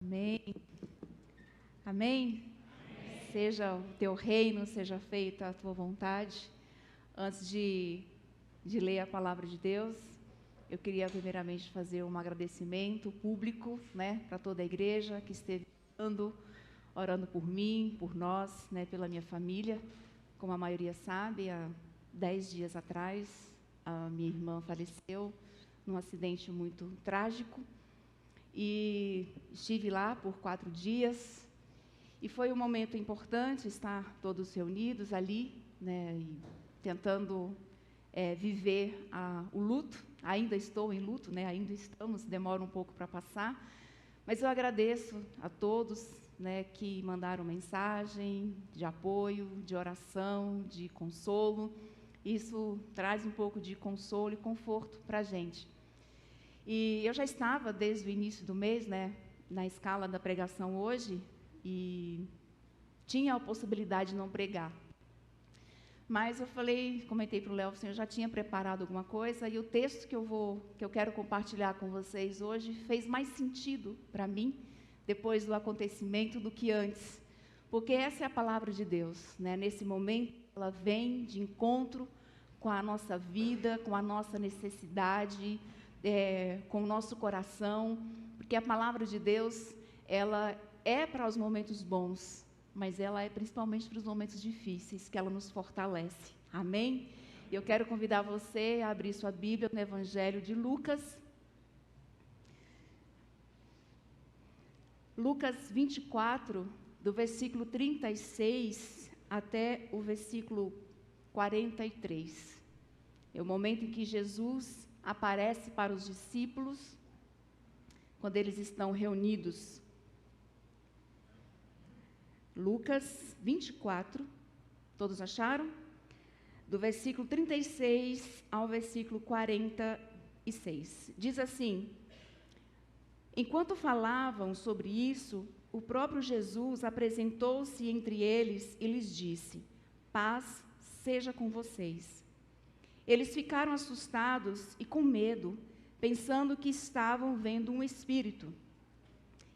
Amém. Amém? Seja o teu reino, seja feita a tua vontade. Antes de ler a palavra de Deus, eu queria primeiramente fazer um agradecimento público, para toda a igreja que esteve orando por mim, por nós, pela minha família. Como a maioria sabe, há 10 dias atrás, a minha irmã faleceu num acidente muito trágico. E estive lá por 4 dias, e foi um momento importante estar todos reunidos ali, e tentando viver o luto. Ainda estou em luto, ainda estamos, demora um pouco para passar, mas eu agradeço a todos que mandaram mensagem de apoio, de oração, de consolo. Isso traz um pouco de consolo e conforto para a gente. E eu já estava desde o início do mês, na escala da pregação hoje, e tinha a possibilidade de não pregar. Mas eu comentei para o Léo, eu já tinha preparado alguma coisa, e o texto que eu quero compartilhar com vocês hoje fez mais sentido para mim, depois do acontecimento, do que antes. Porque essa é a palavra de Deus, Nesse momento, ela vem de encontro com a nossa vida, com a nossa necessidade, com o nosso coração, porque a palavra de Deus, ela é para os momentos bons, mas ela é principalmente para os momentos difíceis, que ela nos fortalece. Amém? E eu quero convidar você a abrir sua Bíblia no Evangelho de Lucas. Lucas 24, do versículo 36 até o versículo 43. É o momento em que Jesus aparece para os discípulos, quando eles estão reunidos. Lucas 24, todos acharam? Do versículo 36 ao versículo 46. Diz assim: enquanto falavam sobre isso, o próprio Jesus apresentou-se entre eles e lhes disse: paz seja com vocês. Eles ficaram assustados e com medo, pensando que estavam vendo um espírito.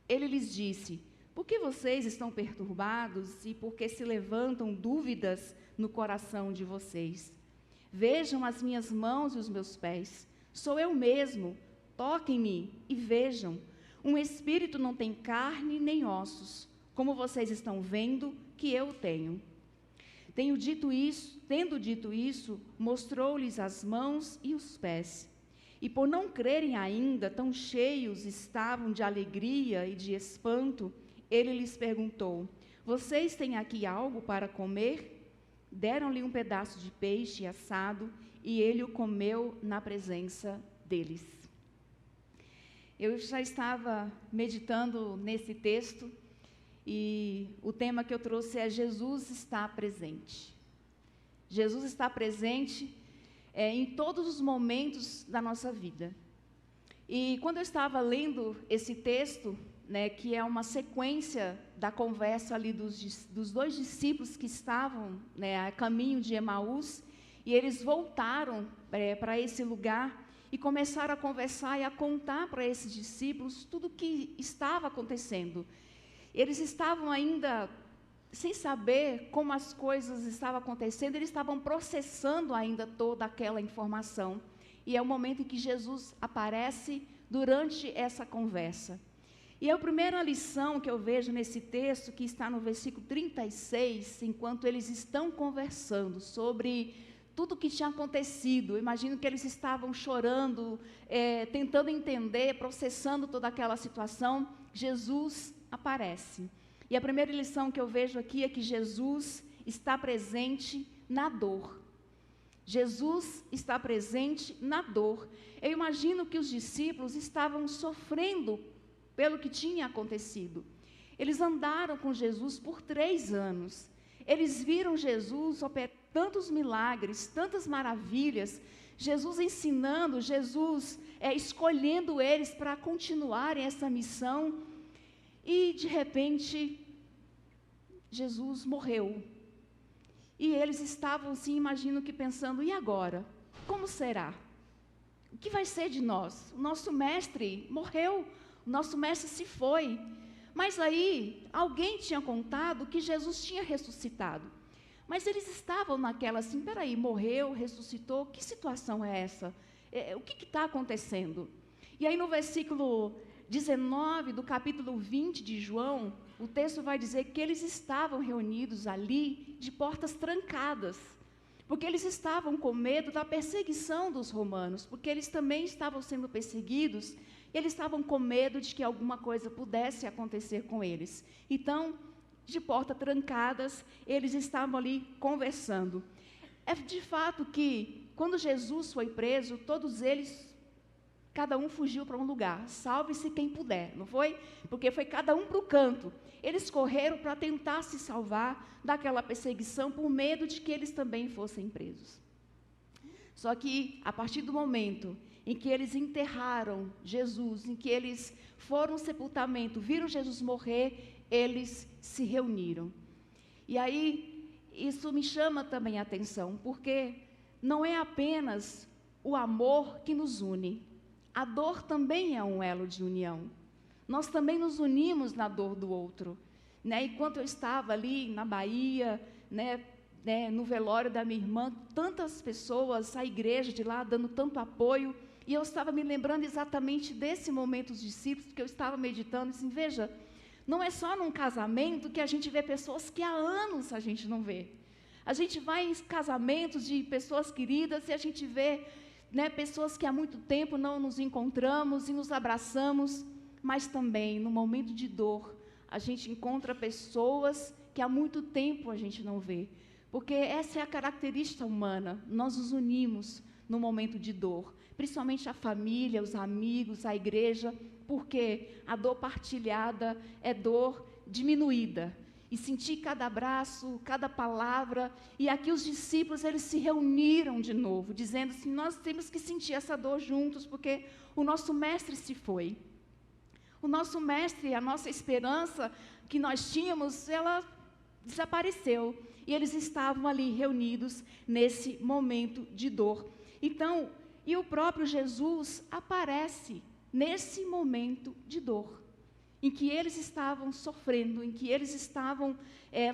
Ele lhes disse: por que vocês estão perturbados e por que se levantam dúvidas no coração de vocês? Vejam as minhas mãos e os meus pés. Sou eu mesmo. Toquem-me e vejam. Um espírito não tem carne nem ossos, como vocês estão vendo que eu tenho. Tendo dito isso, mostrou-lhes as mãos e os pés. E por não crerem ainda, tão cheios estavam de alegria e de espanto, ele lhes perguntou: vocês têm aqui algo para comer? Deram-lhe um pedaço de peixe assado, e ele o comeu na presença deles. Eu já estava meditando nesse texto, e o tema que eu trouxe é: Jesus está presente. Jesus está presente em todos os momentos da nossa vida. E quando eu estava lendo esse texto, que é uma sequência da conversa ali dos 2 discípulos que estavam a caminho de Emaús, e eles voltaram para esse lugar e começaram a conversar e a contar para esses discípulos tudo o que estava acontecendo. Eles estavam ainda sem saber como as coisas estavam acontecendo, eles estavam processando ainda toda aquela informação. E é o momento em que Jesus aparece durante essa conversa. E a primeira lição que eu vejo nesse texto, que está no versículo 36, enquanto eles estão conversando sobre tudo o que tinha acontecido, eu imagino que eles estavam chorando, tentando entender, processando toda aquela situação, Jesus aparece. E a primeira lição que eu vejo aqui é que Jesus está presente na dor. Jesus está presente na dor. Eu imagino que os discípulos estavam sofrendo pelo que tinha acontecido. Eles andaram com Jesus por 3 anos. Eles viram Jesus operar tantos milagres, tantas maravilhas, Jesus ensinando, Jesus escolhendo eles para continuarem essa missão. E, de repente, Jesus morreu. E eles estavam, assim, imagino que pensando: e agora? Como será? O que vai ser de nós? O nosso mestre morreu, o nosso mestre se foi. Mas aí, alguém tinha contado que Jesus tinha ressuscitado. Mas eles estavam naquela assim, peraí, morreu, ressuscitou, que situação é essa? O que está acontecendo? E aí no versículo 19 do capítulo 20 de João, o texto vai dizer que eles estavam reunidos ali de portas trancadas, porque eles estavam com medo da perseguição dos romanos, porque eles também estavam sendo perseguidos, e eles estavam com medo de que alguma coisa pudesse acontecer com eles. Então, de portas trancadas, eles estavam ali conversando. É de fato que, quando Jesus foi preso, todos eles, cada um fugiu para um lugar, salve-se quem puder, não foi? Porque foi cada um para o canto. Eles correram para tentar se salvar daquela perseguição, por medo de que eles também fossem presos. Só que, a partir do momento em que eles enterraram Jesus, em que eles foram ao sepultamento, viram Jesus morrer, eles se reuniram. E aí, isso me chama também a atenção, porque não é apenas o amor que nos une, a dor também é um elo de união. Nós também nos unimos na dor do outro. Enquanto eu estava ali na Bahia, no velório da minha irmã, tantas pessoas, a igreja de lá dando tanto apoio, e eu estava me lembrando exatamente desse momento dos discípulos, porque eu estava meditando, assim, veja, não é só num casamento que a gente vê pessoas que há anos a gente não vê. A gente vai em casamentos de pessoas queridas e a gente vê pessoas que há muito tempo não nos encontramos e nos abraçamos, mas também no momento de dor, a gente encontra pessoas que há muito tempo a gente não vê, porque essa é a característica humana, nós nos unimos no momento de dor, principalmente a família, os amigos, a igreja, porque a dor partilhada é dor diminuída, e sentir cada abraço, cada palavra, e aqui os discípulos, eles se reuniram de novo, dizendo assim, nós temos que sentir essa dor juntos, porque o nosso mestre se foi. O nosso mestre, a nossa esperança que nós tínhamos, ela desapareceu, e eles estavam ali reunidos nesse momento de dor. Então, e o próprio Jesus aparece nesse momento de dor, em que eles estavam sofrendo, em que eles estavam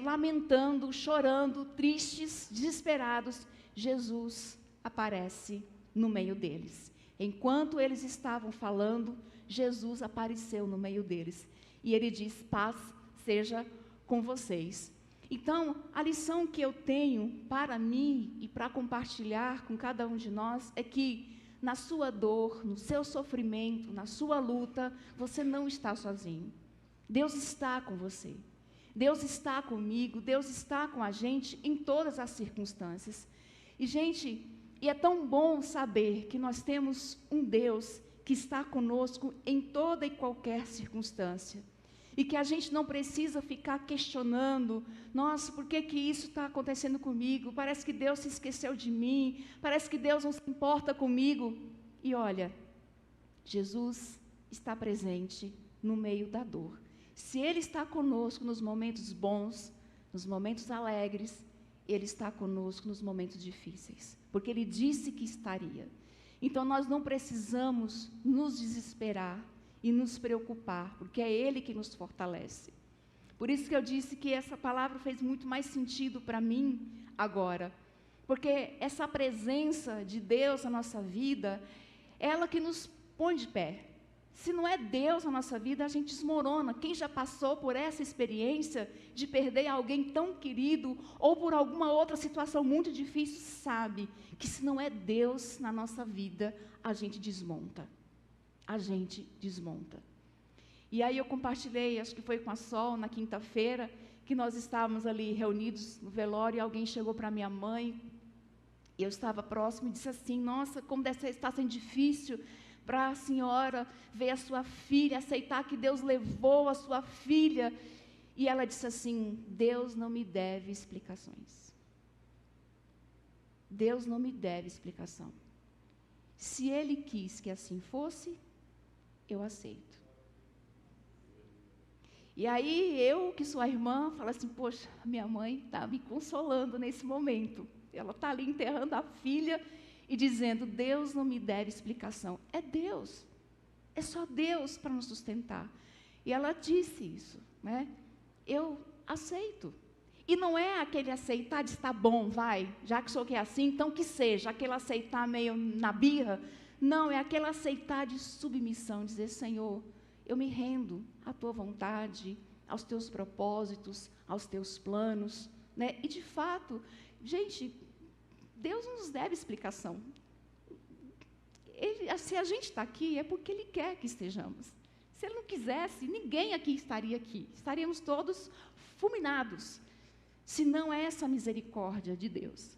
lamentando, chorando, tristes, desesperados, Jesus aparece no meio deles. Enquanto eles estavam falando, Jesus apareceu no meio deles. E ele diz, paz seja com vocês. Então, a lição que eu tenho para mim e para compartilhar com cada um de nós é que, na sua dor, no seu sofrimento, na sua luta, você não está sozinho. Deus está com você. Deus está comigo, Deus está com a gente em todas as circunstâncias. E, gente, é tão bom saber que nós temos um Deus que está conosco em toda e qualquer circunstância. E que a gente não precisa ficar questionando, nossa, por que isso está acontecendo comigo? Parece que Deus se esqueceu de mim, parece que Deus não se importa comigo. E olha, Jesus está presente no meio da dor. Se Ele está conosco nos momentos bons, nos momentos alegres, Ele está conosco nos momentos difíceis, porque Ele disse que estaria. Então nós não precisamos nos desesperar e nos preocupar, porque é Ele que nos fortalece. Por isso que eu disse que essa palavra fez muito mais sentido para mim agora, porque essa presença de Deus na nossa vida, ela que nos põe de pé. Se não é Deus na nossa vida, a gente desmorona. Quem já passou por essa experiência de perder alguém tão querido, ou por alguma outra situação muito difícil, sabe que se não é Deus na nossa vida, a gente desmonta. A gente desmonta. E aí eu compartilhei, acho que foi com a Sol, na quinta-feira, que nós estávamos ali reunidos no velório, e alguém chegou para minha mãe, e eu estava próximo, e disse assim, nossa, como está sendo difícil para a senhora ver a sua filha, aceitar que Deus levou a sua filha. E ela disse assim, Deus não me deve explicações. Deus não me deve explicação. Se Ele quis que assim fosse, eu aceito. E aí eu, que sou a irmã, falo assim, poxa, minha mãe está me consolando nesse momento. Ela está ali enterrando a filha e dizendo, Deus não me deve explicação. É Deus. É só Deus para nos sustentar. E ela disse isso, né? Eu aceito. E não é aquele aceitar de está bom, vai, já que o senhor quer assim, então que seja, aquele aceitar meio na birra. Não, é aquele aceitar de submissão, dizer, Senhor, eu me rendo à tua vontade, aos teus propósitos, aos teus planos, né? E de fato, gente, Deus nos deve explicação. Se a gente está aqui, é porque Ele quer que estejamos. Se Ele não quisesse, ninguém aqui estaria aqui. Estaríamos todos fulminados, se não é essa misericórdia de Deus,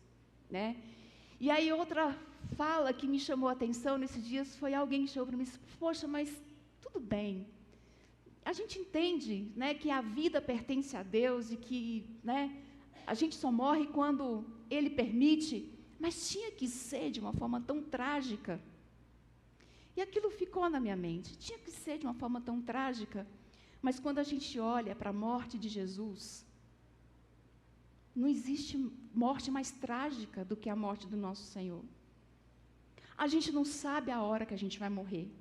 né? E aí outra fala que me chamou a atenção nesses dias, foi alguém que chegou para mim e disse, poxa, mas tudo bem, a gente entende, né, que a vida pertence a Deus e que, né, a gente só morre quando Ele permite, mas tinha que ser de uma forma tão trágica. E aquilo ficou na minha mente, tinha que ser de uma forma tão trágica, mas quando a gente olha para a morte de Jesus, não existe morte mais trágica do que a morte do nosso Senhor. A gente não sabe a hora que a gente vai morrer.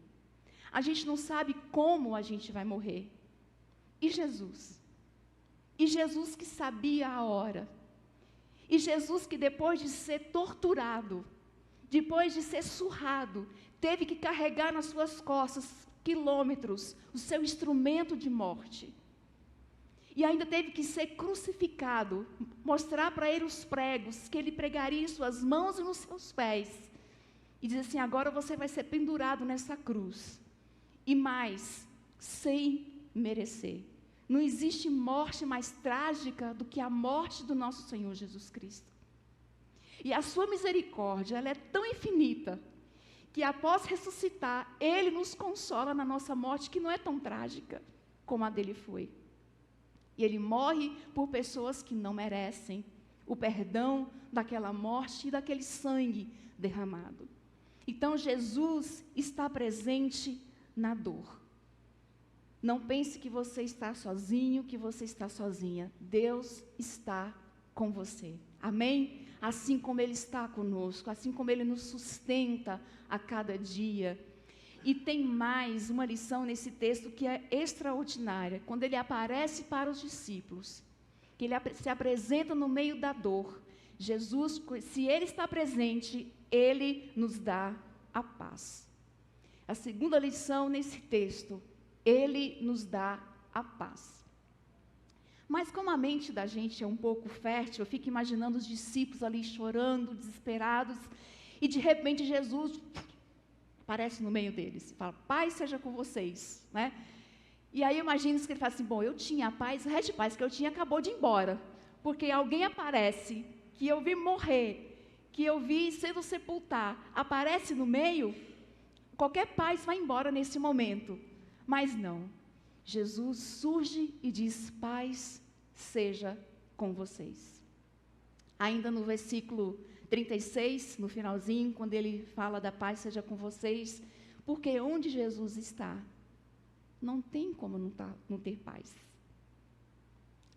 A gente não sabe como a gente vai morrer. E Jesus? E Jesus que sabia a hora. E Jesus que depois de ser torturado, depois de ser surrado, teve que carregar nas suas costas quilômetros o seu instrumento de morte. E ainda teve que ser crucificado, mostrar para ele os pregos, que ele pregaria em suas mãos e nos seus pés. E diz assim, agora você vai ser pendurado nessa cruz. E mais, sem merecer. Não existe morte mais trágica do que a morte do nosso Senhor Jesus Cristo. E a sua misericórdia, ela é tão infinita, que após ressuscitar, Ele nos consola na nossa morte, que não é tão trágica como a dele foi. E Ele morre por pessoas que não merecem o perdão daquela morte e daquele sangue derramado. Então, Jesus está presente na dor. Não pense que você está sozinho, que você está sozinha. Deus está com você. Amém? Assim como Ele está conosco, assim como Ele nos sustenta a cada dia. E tem mais uma lição nesse texto que é extraordinária. Quando Ele aparece para os discípulos, que Ele se apresenta no meio da dor. Jesus, se Ele está presente, Ele nos dá a paz. A segunda lição nesse texto, Ele nos dá a paz. Mas como a mente da gente é um pouco fértil, eu fico imaginando os discípulos ali chorando, desesperados, e de repente Jesus aparece no meio deles e fala, paz seja com vocês, né? E aí eu imagino que ele fala assim, bom, eu tinha a paz, o resto de paz que eu tinha acabou de ir embora, porque alguém aparece, que eu vi morrer, que eu vi sendo sepultar, aparece no meio, qualquer paz vai embora nesse momento. Mas não, Jesus surge e diz, paz seja com vocês. Ainda no versículo 36, no finalzinho, quando ele fala da paz seja com vocês, porque onde Jesus está, não tem como não ter paz.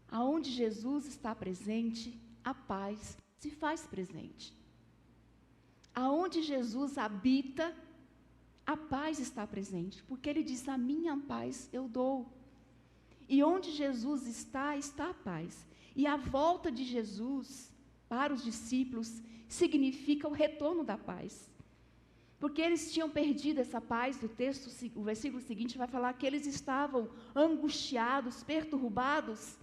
Aonde Jesus está presente, a paz se faz presente. Aonde Jesus habita, a paz está presente, porque Ele diz, a minha paz eu dou. E onde Jesus está, está a paz. E a volta de Jesus para os discípulos significa o retorno da paz. Porque eles tinham perdido essa paz, o texto, o versículo seguinte vai falar que eles estavam angustiados, perturbados,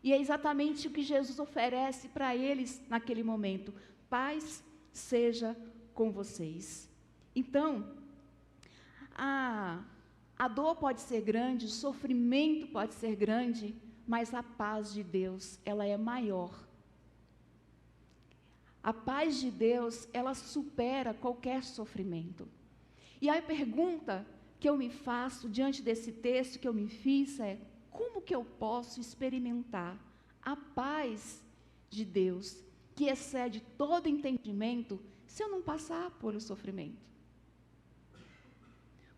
e é exatamente o que Jesus oferece para eles naquele momento, paz seja com vocês. Então, a dor pode ser grande, o sofrimento pode ser grande, mas a paz de Deus, ela é maior. A paz de Deus, ela supera qualquer sofrimento. E a pergunta que eu me faço diante desse texto que eu me fiz é, como que eu posso experimentar a paz de Deus, que excede todo entendimento, se eu não passar por o sofrimento?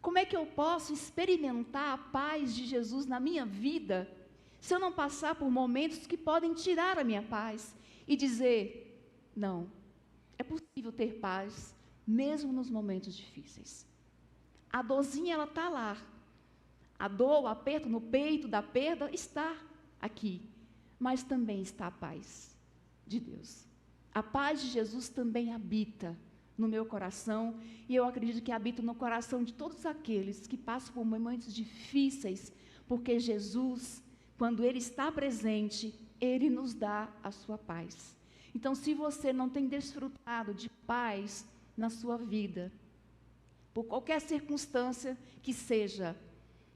Como é que eu posso experimentar a paz de Jesus na minha vida, se eu não passar por momentos que podem tirar a minha paz e dizer, não, é possível ter paz, mesmo nos momentos difíceis. A dorzinha, ela está lá. A dor, o aperto no peito da perda está aqui, mas também está a paz de Deus. A paz de Jesus também habita no meu coração, e eu acredito que habita no coração de todos aqueles que passam por momentos difíceis, porque Jesus, quando Ele está presente, Ele nos dá a sua paz. Então, se você não tem desfrutado de paz na sua vida, por qualquer circunstância que seja,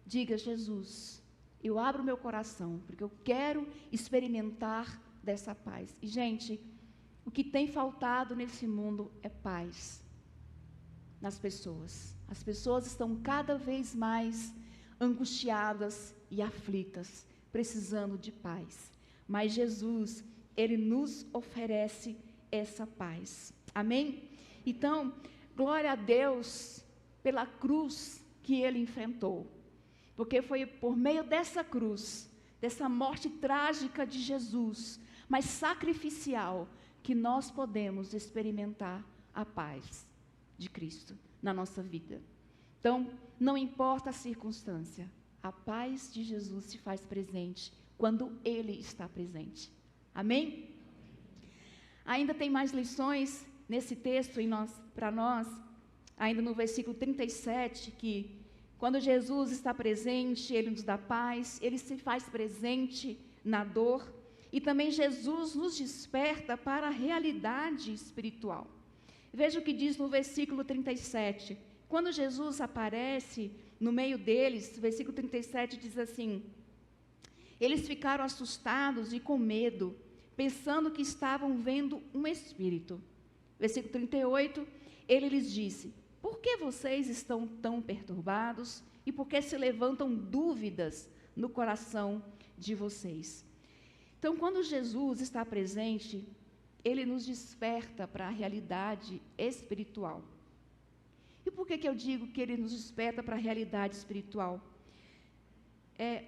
diga: Jesus, eu abro meu coração, porque eu quero experimentar dessa paz. E, gente, o que tem faltado nesse mundo é paz nas pessoas. As pessoas estão cada vez mais angustiadas e aflitas, precisando de paz. Mas Jesus, Ele nos oferece essa paz. Amém? Então, glória a Deus pela cruz que Ele enfrentou. Porque foi por meio dessa cruz, dessa morte trágica de Jesus, mas sacrificial, que nós podemos experimentar a paz de Cristo na nossa vida. Então, não importa a circunstância, a paz de Jesus se faz presente quando Ele está presente. Amém? Ainda tem mais lições nesse texto para nós, ainda no versículo 37, que quando Jesus está presente, Ele nos dá paz, Ele se faz presente na dor, e também Jesus nos desperta para a realidade espiritual. Veja o que diz no versículo 37. Quando Jesus aparece no meio deles, o versículo 37 diz assim: eles ficaram assustados e com medo, pensando que estavam vendo um espírito. Versículo 38, ele lhes disse: por que vocês estão tão perturbados e por que se levantam dúvidas no coração de vocês? Então, quando Jesus está presente, Ele nos desperta para a realidade espiritual. E por que eu digo que Ele nos desperta para a realidade espiritual?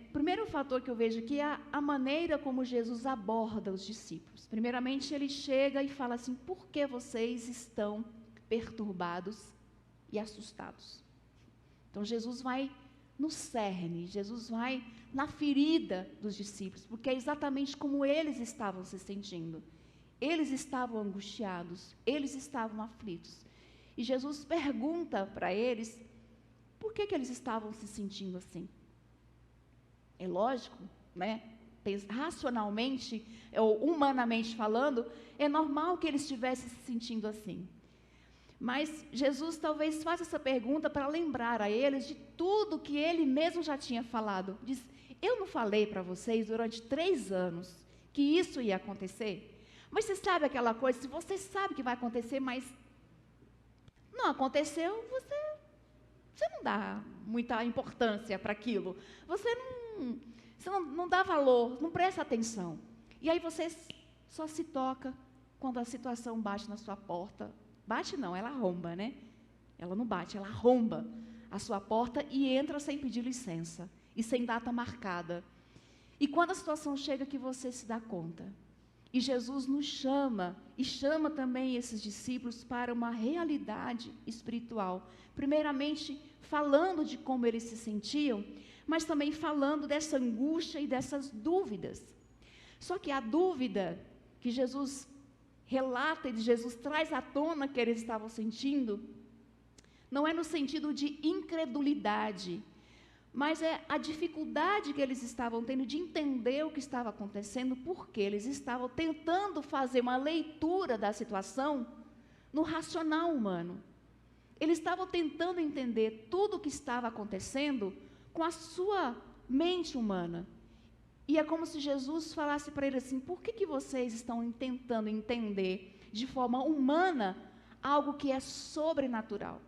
O primeiro fator que eu vejo aqui é a maneira como Jesus aborda os discípulos. Primeiramente, Ele chega e fala assim: por que vocês estão perturbados e assustados? Então, Jesus vai no cerne, Jesus vai na ferida dos discípulos, porque é exatamente como eles estavam se sentindo. Eles estavam angustiados, eles estavam aflitos. E Jesus pergunta para eles por que eles estavam se sentindo assim. É lógico, né? Racionalmente, ou humanamente falando, é normal que eles estivessem se sentindo assim. Mas Jesus talvez faça essa pergunta para lembrar a eles de tudo que Ele mesmo já tinha falado. Diz: eu não falei para vocês durante 3 anos que isso ia acontecer? Mas você sabe aquela coisa, se você sabe que vai acontecer, mas não aconteceu, você não dá muita importância para aquilo. Você não dá valor, não presta atenção. E aí você só se toca quando a situação bate na sua porta. Bate não, ela arromba, né? Ela não bate, ela arromba a sua porta e entra sem pedir licença e sem data marcada. E quando a situação chega que você se dá conta. E Jesus nos chama, e chama também esses discípulos para uma realidade espiritual. Primeiramente, falando de como eles se sentiam, mas também falando dessa angústia e dessas dúvidas. Só que a dúvida que Jesus relata e Jesus traz à tona que eles estavam sentindo, não é no sentido de incredulidade, mas é a dificuldade que eles estavam tendo de entender o que estava acontecendo, porque eles estavam tentando fazer uma leitura da situação no racional humano. Eles estavam tentando entender tudo o que estava acontecendo com a sua mente humana. E é como se Jesus falasse para eles assim: por que vocês estão tentando entender de forma humana algo que é sobrenatural?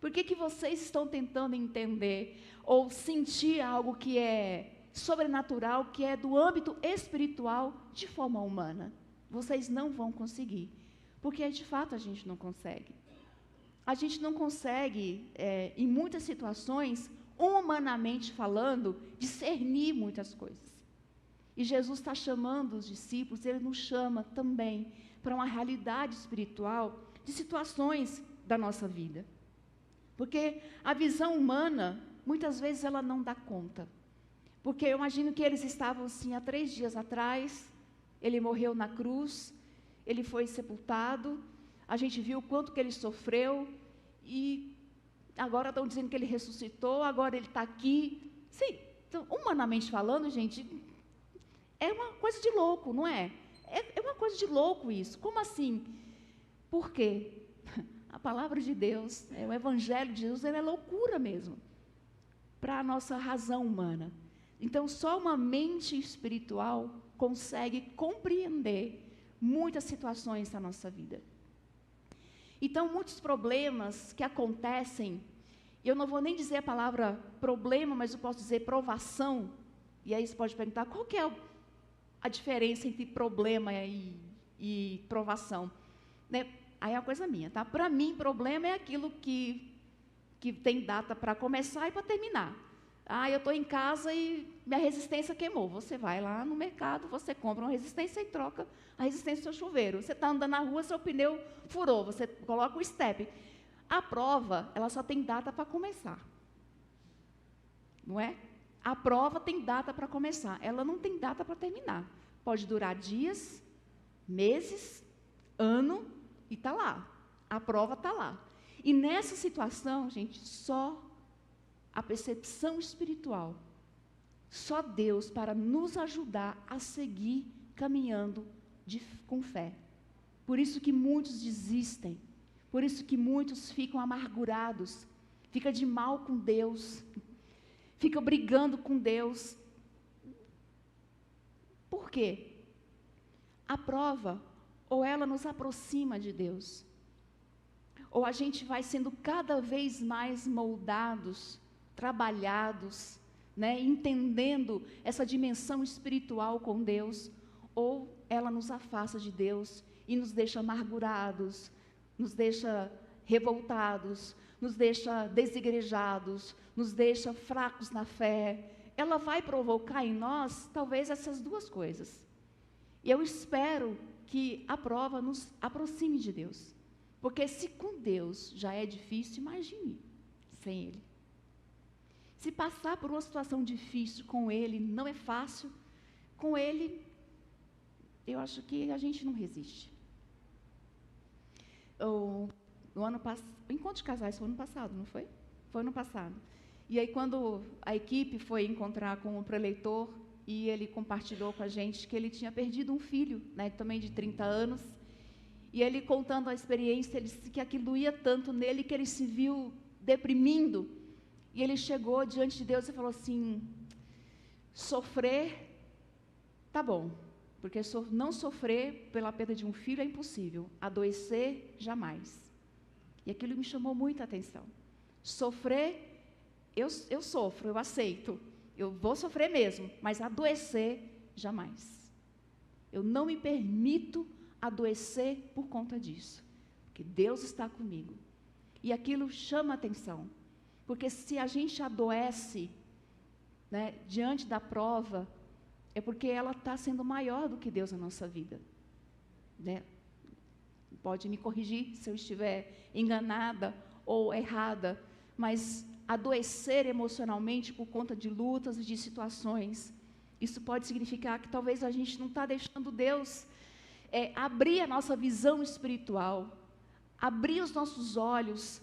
Por que vocês estão tentando entender ou sentir algo que é sobrenatural, que é do âmbito espiritual, de forma humana? Vocês não vão conseguir, porque de fato a gente não consegue. A gente não consegue, em muitas situações, humanamente falando, discernir muitas coisas. E Jesus está chamando os discípulos, Ele nos chama também para uma realidade espiritual de situações da nossa vida. Porque a visão humana muitas vezes ela não dá conta. Porque eu imagino que eles estavam assim, há 3 dias atrás, ele morreu na cruz, ele foi sepultado, a gente viu o quanto que ele sofreu, e agora estão dizendo que ele ressuscitou, agora ele está aqui. Sim, então, humanamente falando, gente, é uma coisa de louco, não é? É uma coisa de louco isso. Como assim? Por quê? A palavra de Deus, o Evangelho de Jesus, ele é loucura mesmo, para a nossa razão humana. Então, só uma mente espiritual consegue compreender muitas situações da nossa vida. Então, muitos problemas que acontecem, eu não vou nem dizer a palavra problema, mas eu posso dizer provação, e aí você pode perguntar, qual que é a diferença entre problema e provação? Né? Aí é uma coisa minha, tá? Para mim, problema é aquilo que tem data para começar e para terminar. Ah, eu estou em casa e minha resistência queimou. Você vai lá no mercado, você compra uma resistência e troca a resistência do seu chuveiro. Você está andando na rua, seu pneu furou, você coloca o step. A prova, ela só tem data para começar. Não é? A prova tem data para começar, ela não tem data para terminar. Pode durar dias, meses, ano, e está lá. A prova está lá. E nessa situação, gente, só a percepção espiritual, só Deus para nos ajudar a seguir caminhando com fé. Por isso que muitos desistem, por isso que muitos ficam amargurados, ficam de mal com Deus, ficam brigando com Deus. Por quê? A prova, ou ela nos aproxima de Deus, ou a gente vai sendo cada vez mais moldados, trabalhados, né, entendendo essa dimensão espiritual com Deus, ou ela nos afasta de Deus e nos deixa amargurados, nos deixa revoltados, nos deixa desigrejados, nos deixa fracos na fé. Ela vai provocar em nós, talvez, essas duas coisas. E eu espero que a prova nos aproxime de Deus. Porque se com Deus já é difícil, imagine sem Ele. Se passar por uma situação difícil com Ele não é fácil, com Ele, eu acho que a gente não resiste. O encontro de casais foi ano passado, não foi? Foi ano passado. E aí, quando a equipe foi encontrar com o preleitor, e ele compartilhou com a gente que ele tinha perdido um filho, né, também de 30 anos, e ele contando a experiência, ele disse que aquilo doía tanto nele que ele se viu deprimindo, e ele chegou diante de Deus e falou assim, sofrer, tá bom, porque não sofrer pela perda de um filho é impossível, adoecer, jamais. E aquilo me chamou muita atenção. Sofrer, eu sofro, eu aceito, eu vou sofrer mesmo, mas adoecer, jamais. Eu não me permito adoecer por conta disso, porque Deus está comigo. E aquilo chama atenção, porque se a gente adoece, né, diante da prova, é porque ela está sendo maior do que Deus na nossa vida, né? Pode me corrigir se eu estiver enganada ou errada, mas adoecer emocionalmente por conta de lutas e de situações, isso pode significar que talvez a gente não está deixando Deus abrir a nossa visão espiritual, abrir os nossos olhos,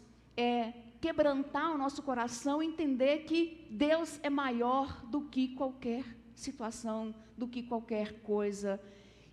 quebrantar o nosso coração, entender que Deus é maior do que qualquer situação, do que qualquer coisa,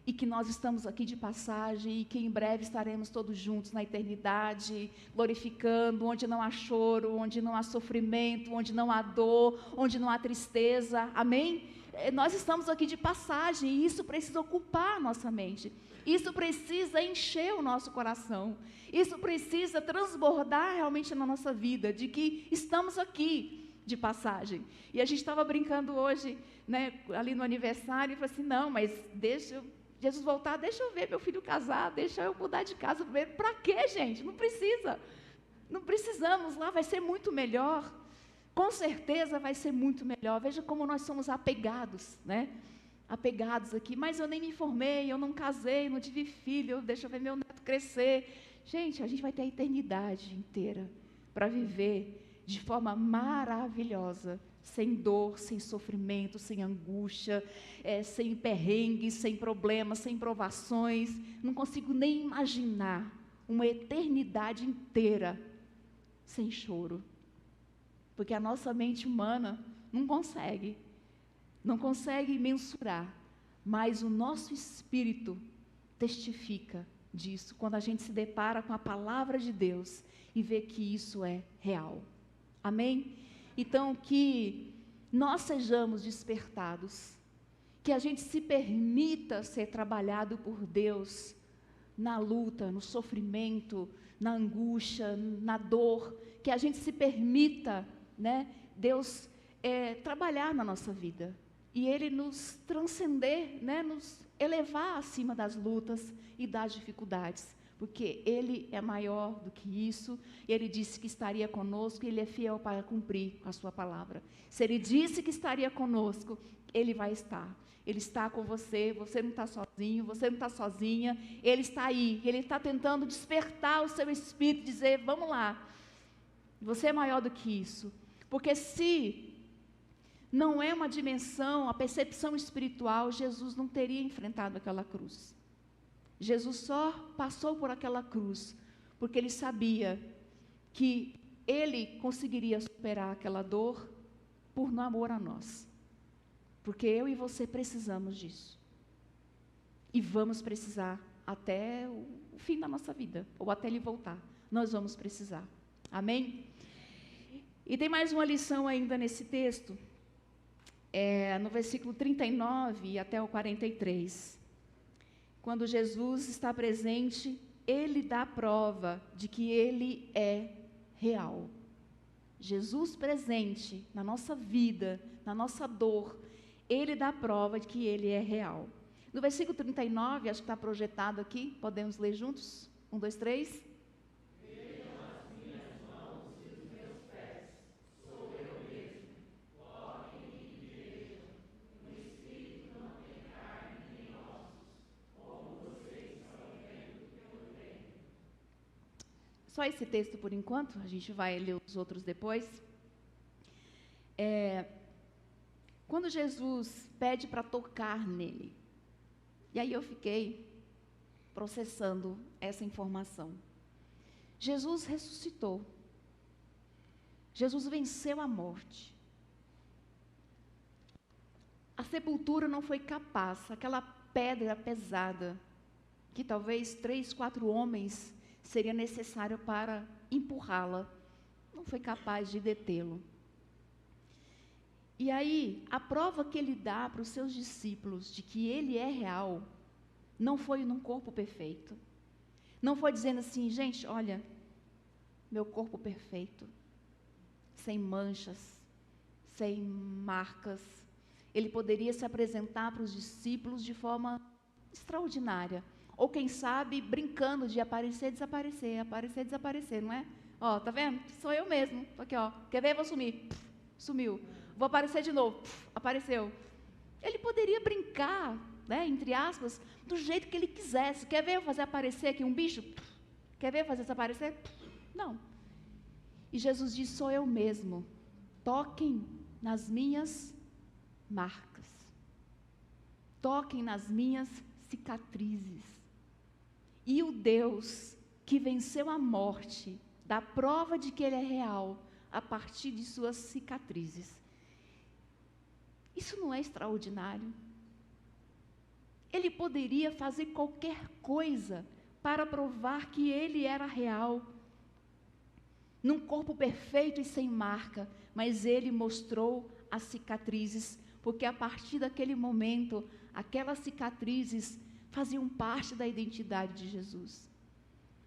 e que nós estamos aqui de passagem, e que em breve estaremos todos juntos na eternidade, glorificando, onde não há choro, onde não há sofrimento, onde não há dor, onde não há tristeza, amém? Nós estamos aqui de passagem, e isso precisa ocupar a nossa mente, isso precisa encher o nosso coração, isso precisa transbordar realmente na nossa vida, de que estamos aqui de passagem. E a gente estava brincando hoje, né, ali no aniversário, e falou assim, não, mas deixa Jesus voltar, deixa eu ver meu filho casar, deixa eu mudar de casa primeiro. Para quê, gente? Não precisa. Não precisamos, lá vai ser muito melhor. Com certeza vai ser muito melhor. Veja como nós somos apegados, né? Apegados aqui. Mas eu nem me formei, eu não casei, não tive filho, deixa eu ver meu neto crescer. Gente, a gente vai ter a eternidade inteira para viver de forma maravilhosa, sem dor, sem sofrimento, sem angústia, sem perrengues, sem problemas, sem provações. Não consigo nem imaginar uma eternidade inteira sem choro, porque a nossa mente humana não consegue mensurar, mas o nosso espírito testifica disso, quando a gente se depara com a palavra de Deus e vê que isso é real. Amém? Então, que nós sejamos despertados, que a gente se permita ser trabalhado por Deus na luta, no sofrimento, na angústia, na dor, que a gente se permita, Deus trabalhar na nossa vida, e Ele nos transcender, nos elevar acima das lutas e das dificuldades, porque Ele é maior do que isso, e Ele disse que estaria conosco, e Ele é fiel para cumprir a sua palavra. Se Ele disse que estaria conosco, Ele vai estar. Ele está com você, você não está sozinho, você não está sozinha, Ele está aí, Ele está tentando despertar o seu espírito, dizer, vamos lá, você é maior do que isso, porque se não é uma dimensão, a percepção espiritual, Jesus não teria enfrentado aquela cruz. Jesus só passou por aquela cruz, porque Ele sabia que Ele conseguiria superar aquela dor por amor a nós. Porque eu e você precisamos disso. E vamos precisar até o fim da nossa vida, ou até Ele voltar. Nós vamos precisar. Amém? E tem mais uma lição ainda nesse texto, no versículo 39 até o 43. Quando Jesus está presente, Ele dá prova de que Ele é real. Jesus presente na nossa vida, na nossa dor, Ele dá prova de que Ele é real. No versículo 39, acho que está projetado aqui, podemos ler juntos? 1, 2, 3. Vejam as minhas mãos e os meus pés, sou eu mesmo. Toquem e vejam, o Espírito não tem carne nem ossos, como vocês estão vendo que eu tenho. Só esse texto por enquanto, a gente vai ler os outros depois. Quando Jesus pede para tocar nele, e aí eu fiquei processando essa informação. Jesus ressuscitou. Jesus venceu a morte. A sepultura não foi capaz, aquela pedra pesada, que talvez 3, 4 homens seria necessário para empurrá-la, não foi capaz de detê-lo. E aí, a prova que Ele dá para os seus discípulos de que Ele é real, não foi num corpo perfeito. Não foi dizendo assim, gente, olha, meu corpo perfeito, sem manchas, sem marcas. Ele poderia se apresentar para os discípulos de forma extraordinária. Ou quem sabe, brincando de aparecer, desaparecer, aparecer, desaparecer, não é? Ó, tá vendo? Sou eu mesmo. Tô aqui, ó. Quer ver? Vou sumir. Sumiu. Vou aparecer de novo. Apareceu. Ele poderia brincar, entre aspas, do jeito que ele quisesse. Quer ver eu fazer aparecer aqui um bicho? Quer ver eu fazer desaparecer? Não. E Jesus diz, sou eu mesmo. Toquem nas minhas marcas. Toquem nas minhas cicatrizes. E o Deus que venceu a morte, dá prova de que Ele é real, a partir de suas cicatrizes. Isso não é extraordinário? Ele poderia fazer qualquer coisa para provar que Ele era real, num corpo perfeito e sem marca, mas Ele mostrou as cicatrizes, porque a partir daquele momento, aquelas cicatrizes faziam parte da identidade de Jesus.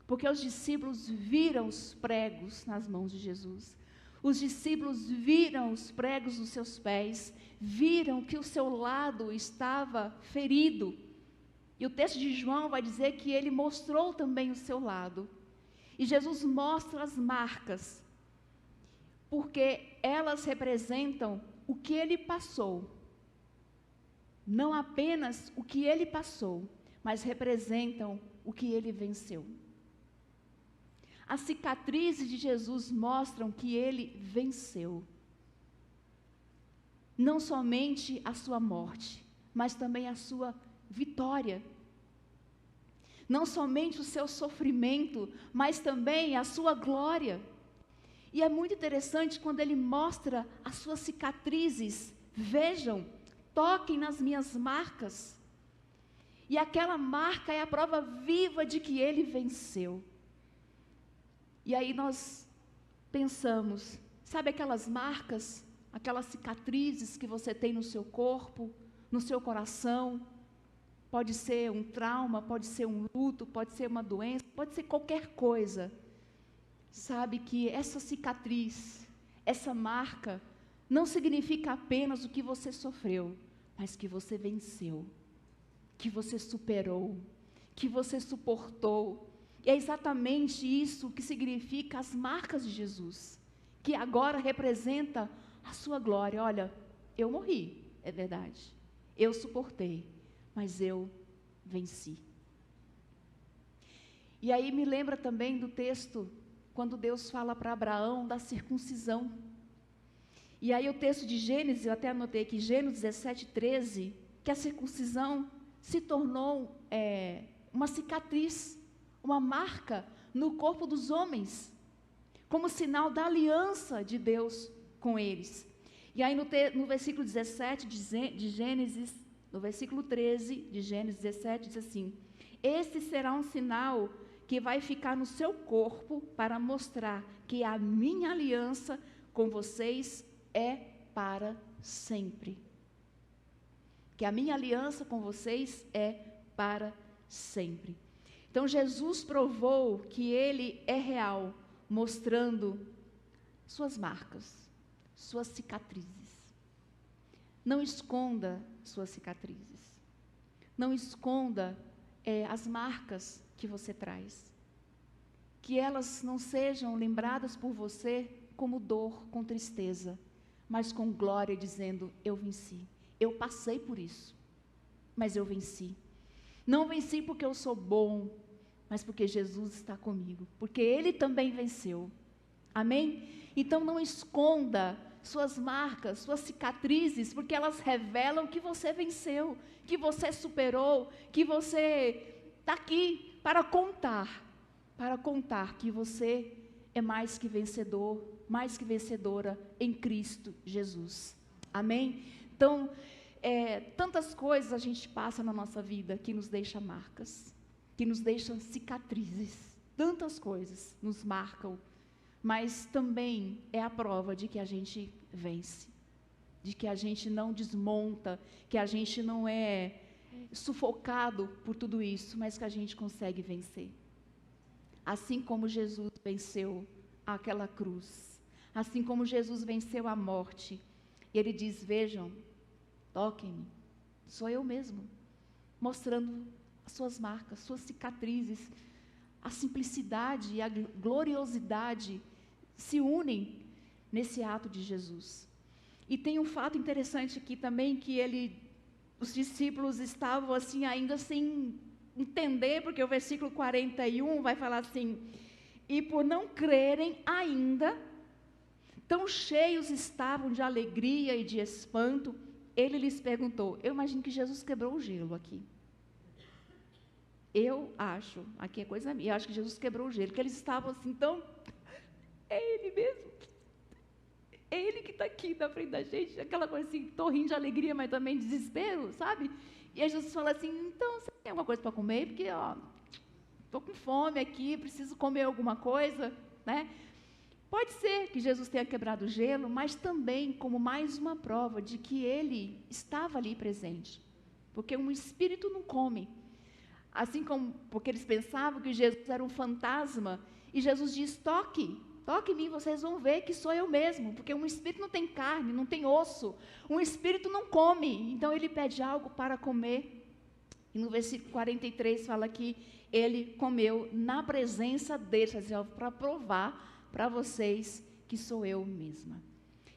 Porque os discípulos viram os pregos nas mãos de Jesus. Os discípulos viram os pregos nos seus pés, viram que o seu lado estava ferido. E o texto de João vai dizer que ele mostrou também o seu lado. E Jesus mostra as marcas, porque elas representam o que ele passou. Não apenas o que ele passou, mas representam o que ele venceu. As cicatrizes de Jesus mostram que ele venceu. Não somente a sua morte, mas também a sua vitória. Não somente o seu sofrimento, mas também a sua glória. E é muito interessante quando ele mostra as suas cicatrizes. Vejam, toquem nas minhas marcas. E aquela marca é a prova viva de que ele venceu. E aí nós pensamos, sabe aquelas marcas, aquelas cicatrizes que você tem no seu corpo, no seu coração? Pode ser um trauma, pode ser um luto, pode ser uma doença, pode ser qualquer coisa. Sabe que essa cicatriz, essa marca, não significa apenas o que você sofreu, mas que você venceu, que você superou, que você suportou. E é exatamente isso que significa as marcas de Jesus, que agora representa a sua glória. Olha, eu morri, é verdade, eu suportei, mas eu venci. E aí me lembra também do texto, quando Deus fala para Abraão da circuncisão. E aí o texto de Gênesis, eu até anotei aqui, Gênesis 17:13, que a circuncisão se tornou uma cicatriz, uma marca no corpo dos homens, como sinal da aliança de Deus com eles. E aí no versículo 17 de Gênesis, no versículo 13 de Gênesis 17, diz assim: esse será um sinal que vai ficar no seu corpo para mostrar que a minha aliança com vocês é para sempre. Que a minha aliança com vocês é para sempre. Então Jesus provou que ele é real, mostrando suas marcas, suas cicatrizes. Não esconda suas cicatrizes. Não esconda as marcas que você traz. Que elas não sejam lembradas por você como dor, com tristeza, mas com glória, dizendo: eu venci. Eu passei por isso, mas eu venci. Não venci porque eu sou bom, mas porque Jesus está comigo, porque Ele também venceu. Amém? Então não esconda suas marcas, suas cicatrizes, porque elas revelam que você venceu, que você superou, que você está aqui para contar que você é mais que vencedor, mais que vencedora em Cristo Jesus. Amém? Então, tantas coisas a gente passa na nossa vida que nos deixam marcas, que nos deixam cicatrizes. Tantas coisas nos marcam, mas também é a prova de que a gente vence, de que a gente não desmonta, que a gente não é sufocado por tudo isso, mas que a gente consegue vencer. Assim como Jesus venceu aquela cruz, assim como Jesus venceu a morte, ele diz: vejam, toquem-me, sou eu mesmo, mostrando as suas marcas, suas cicatrizes. A simplicidade e a gloriosidade se unem nesse ato de Jesus. E tem um fato interessante aqui também, que os discípulos estavam assim ainda sem entender, porque o versículo 41 vai falar assim: e por não crerem ainda, tão cheios estavam de alegria e de espanto, ele lhes perguntou. Eu imagino que Jesus quebrou o gelo aqui. Eu acho, aqui é coisa minha, eu acho que Jesus quebrou o gelo, que eles estavam assim, então, é Ele mesmo, é Ele que está aqui na frente da gente, aquela coisa assim, estou rindo de alegria, mas também de desespero, sabe? E aí Jesus fala assim: então, você tem alguma coisa para comer? Porque, estou com fome aqui, preciso comer alguma coisa, né? Pode ser que Jesus tenha quebrado o gelo, mas também como mais uma prova de que Ele estava ali presente, porque um espírito não come. Assim como, porque eles pensavam que Jesus era um fantasma, e Jesus diz: toque em mim, vocês vão ver que sou eu mesmo, porque um espírito não tem carne, não tem osso, um espírito não come, então ele pede algo para comer, e no versículo 43 fala que ele comeu na presença deles, para provar para vocês que sou eu mesma.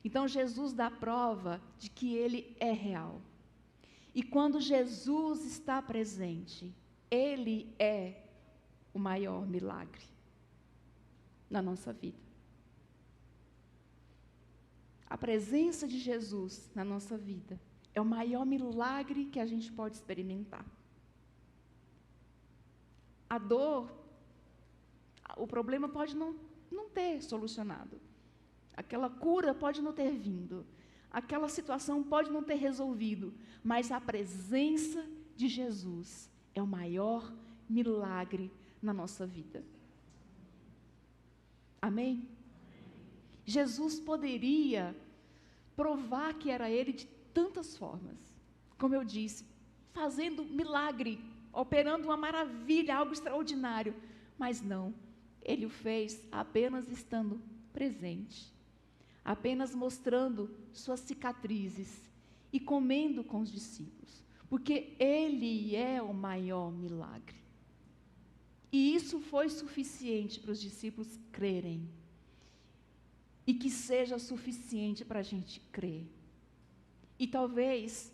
Então Jesus dá prova de que ele é real, e quando Jesus está presente, Ele é o maior milagre. na nossa vida. A presença de Jesus na nossa vida é o maior milagre que a gente pode experimentar. A dor, o problema pode não ter solucionado. Aquela cura pode não ter vindo. Aquela situação pode não ter resolvido. Mas a presença de Jesus é o maior milagre na nossa vida. Amém? Jesus poderia provar que era Ele de tantas formas. Como eu disse, fazendo milagre, operando uma maravilha, algo extraordinário. Mas não, Ele o fez apenas estando presente. Apenas mostrando suas cicatrizes e comendo com os discípulos. Porque Ele é o maior milagre. E isso foi suficiente para os discípulos crerem. E que seja suficiente para a gente crer. E talvez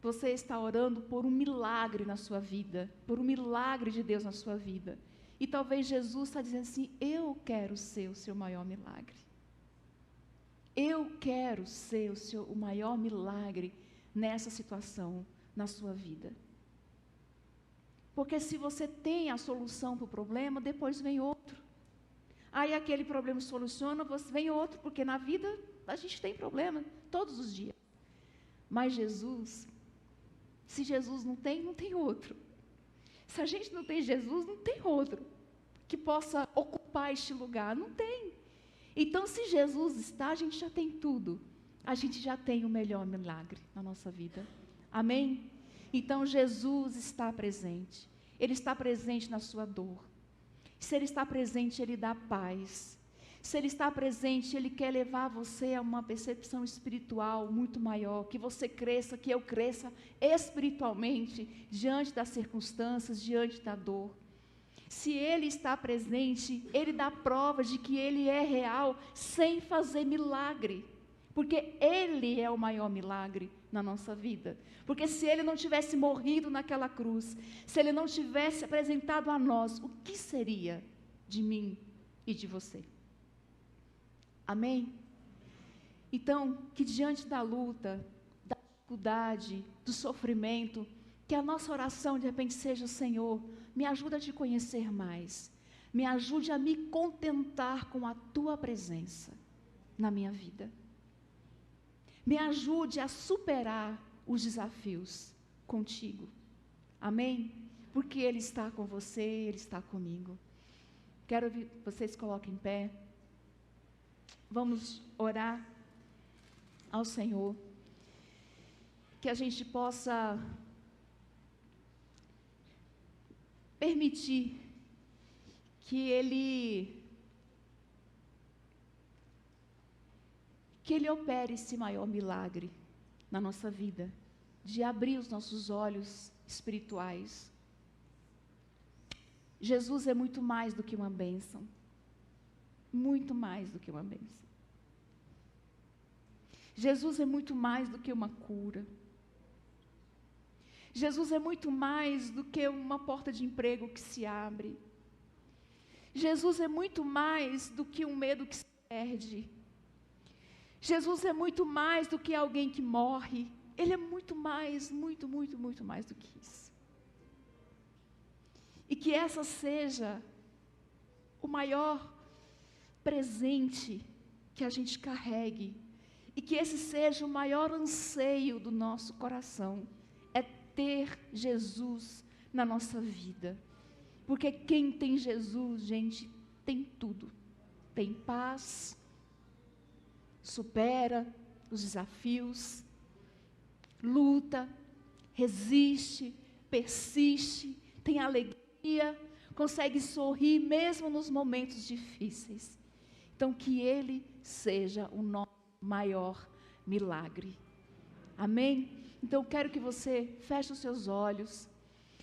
você está orando por um milagre na sua vida, por um milagre de Deus na sua vida. E talvez Jesus está dizendo assim, eu quero ser o seu maior milagre. Eu quero ser o maior milagre nessa situação, na sua vida. Porque se você tem a solução para o problema, depois vem outro. Aí aquele problema soluciona, vem outro, porque na vida a gente tem problema todos os dias. Mas Jesus, se Jesus não tem outro. Se a gente não tem Jesus, não tem outro que possa ocupar este lugar, não tem. Então, se Jesus está, a gente já tem tudo. A gente já tem o melhor milagre na nossa vida. Amém? Então, Jesus está presente. Ele está presente na sua dor. Se Ele está presente, Ele dá paz. Se Ele está presente, Ele quer levar você a uma percepção espiritual muito maior, que você cresça, que eu cresça espiritualmente, diante das circunstâncias, diante da dor. Se Ele está presente, Ele dá prova de que Ele é real, sem fazer milagre, porque Ele é o maior milagre na nossa vida. Porque se Ele não tivesse morrido naquela cruz, se Ele não tivesse apresentado a nós, o que seria de mim e de você? Amém? Então, que diante da luta, da dificuldade, do sofrimento, que a nossa oração de repente seja, Senhor, me ajuda a te conhecer mais, me ajude a me contentar com a tua presença na minha vida. Me ajude a superar os desafios contigo. Amém? Porque Ele está com você, Ele está comigo. Quero que vocês coloquem em pé. Vamos orar ao Senhor. Que a gente possa permitir que Ele opere esse maior milagre na nossa vida, de abrir os nossos olhos espirituais. Jesus é muito mais do que uma bênção, muito mais do que uma bênção. Jesus é muito mais do que uma cura. Jesus é muito mais do que uma porta de emprego que se abre. Jesus é muito mais do que um medo que se perde. Jesus é muito mais do que alguém que morre. Ele é muito mais, muito mais do que isso. E que essa seja o maior presente que a gente carregue. E que esse seja o maior anseio do nosso coração. É ter Jesus na nossa vida. Porque quem tem Jesus, gente, tem tudo. Tem paz, supera os desafios, luta, resiste, persiste, tem alegria, consegue sorrir mesmo nos momentos difíceis. Então, que Ele seja o nosso maior milagre. Amém? Então, quero que você feche os seus olhos.